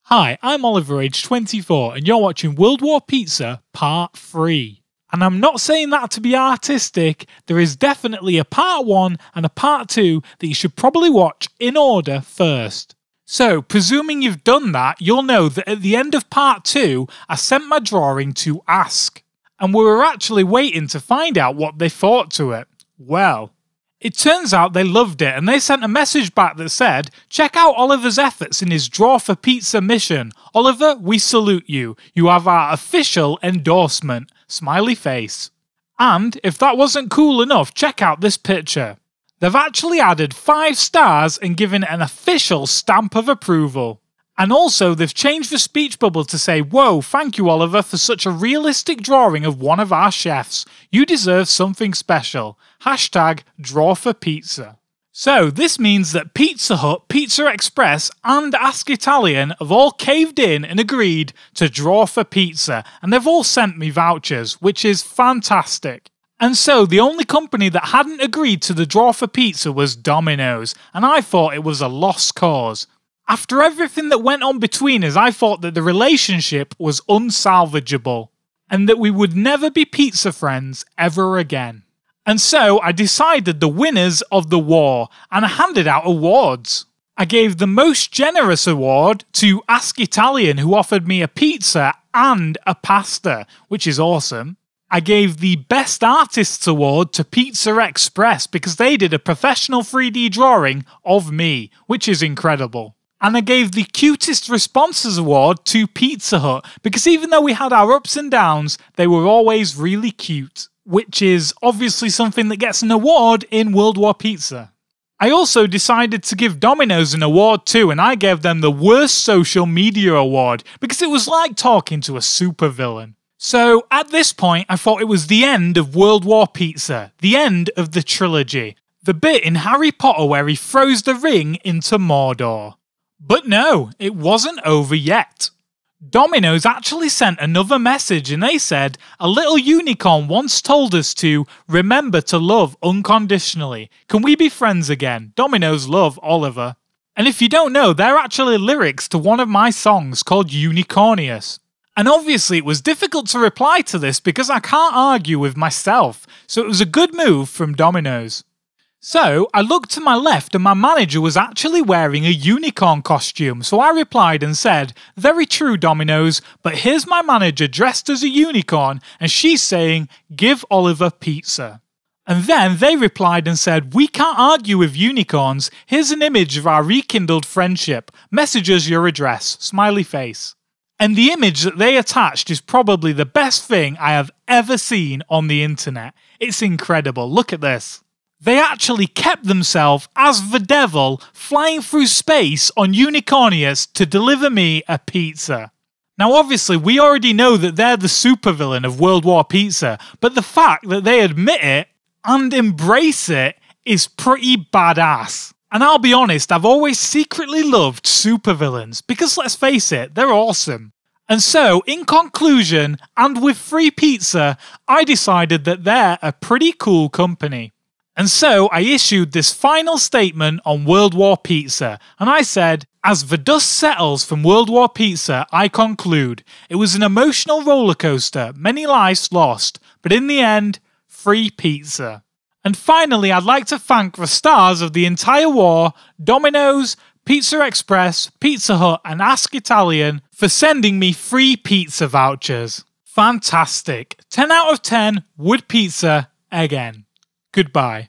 Hi, I'm Oliver, age 24, and you're watching World War Pizza Part 3. And I'm not saying that to be artistic, there is definitely a Part 1 and a Part 2 that you should probably watch in order first. So, presuming you've done that, you'll know that at the end of Part 2, I sent my drawing to Ask, and we were actually waiting to find out what they thought to it. Well, it turns out they loved it, and they sent a message back that said, "Check out Oliver's efforts in his Draw for Pizza mission. Oliver, we salute you. You have our official endorsement." Smiley face. And if that wasn't cool enough, check out this picture. They've actually added 5 stars and given it an official stamp of approval. And also, they've changed the speech bubble to say, "Whoa, thank you Oliver for such a realistic drawing of one of our chefs. You deserve something special. Hashtag Draw for Pizza." So this means that Pizza Hut, Pizza Express and Ask Italian have all caved in and agreed to draw for pizza, and they've all sent me vouchers, which is fantastic. And so the only company that hadn't agreed to the draw for pizza was Domino's, and I thought it was a lost cause. After everything that went on between us, I thought that the relationship was unsalvageable, and that we would never be pizza friends ever again. And so I decided the winners of the war, and I handed out awards. I gave the most generous award to Ask Italian, who offered me a pizza and a pasta, which is awesome. I gave the Best Artists Award to Pizza Express because they did a professional 3D drawing of me, which is incredible. And I gave the Cutest Responses Award to Pizza Hut because even though we had our ups and downs, they were always really cute, which is obviously something that gets an award in World War Pizza. I also decided to give Domino's an award too, and I gave them the Worst Social Media Award because it was like talking to a supervillain. So at this point, I thought it was the end of World War Pizza, the end of the trilogy, the bit in Harry Potter where he throws the ring into Mordor. But no, it wasn't over yet. Domino's actually sent another message and they said, "A little unicorn once told us to remember to love unconditionally. Can we be friends again? Domino's love, Oliver." And if you don't know, they're actually lyrics to one of my songs called Unicornius. And obviously it was difficult to reply to this because I can't argue with myself, so it was a good move from Domino's. So I looked to my left and my manager was actually wearing a unicorn costume, so I replied and said, "Very true Domino's, but here's my manager dressed as a unicorn and she's saying, 'Give Oliver pizza.'" And then they replied and said, "We can't argue with unicorns, here's an image of our rekindled friendship, message us your address, smiley face." And the image that they attached is probably the best thing I have ever seen on the internet. It's incredible, look at this. They actually kept themselves as the devil flying through space on Unicornius to deliver me a pizza. Now obviously we already know that they're the supervillain of World War Pizza, but the fact that they admit it and embrace it is pretty badass. And I'll be honest, I've always secretly loved supervillains because let's face it, they're awesome. And so, in conclusion, and with free pizza, I decided that they're a pretty cool company. And so I issued this final statement on World War Pizza, and I said, "As the dust settles from World War Pizza, I conclude, it was an emotional rollercoaster, many lives lost, but in the end, free pizza." And finally, I'd like to thank the stars of the entire war, Domino's, Pizza Express, Pizza Hut and Ask Italian for sending me free pizza vouchers. Fantastic. 10 out of 10 would pizza again. Goodbye.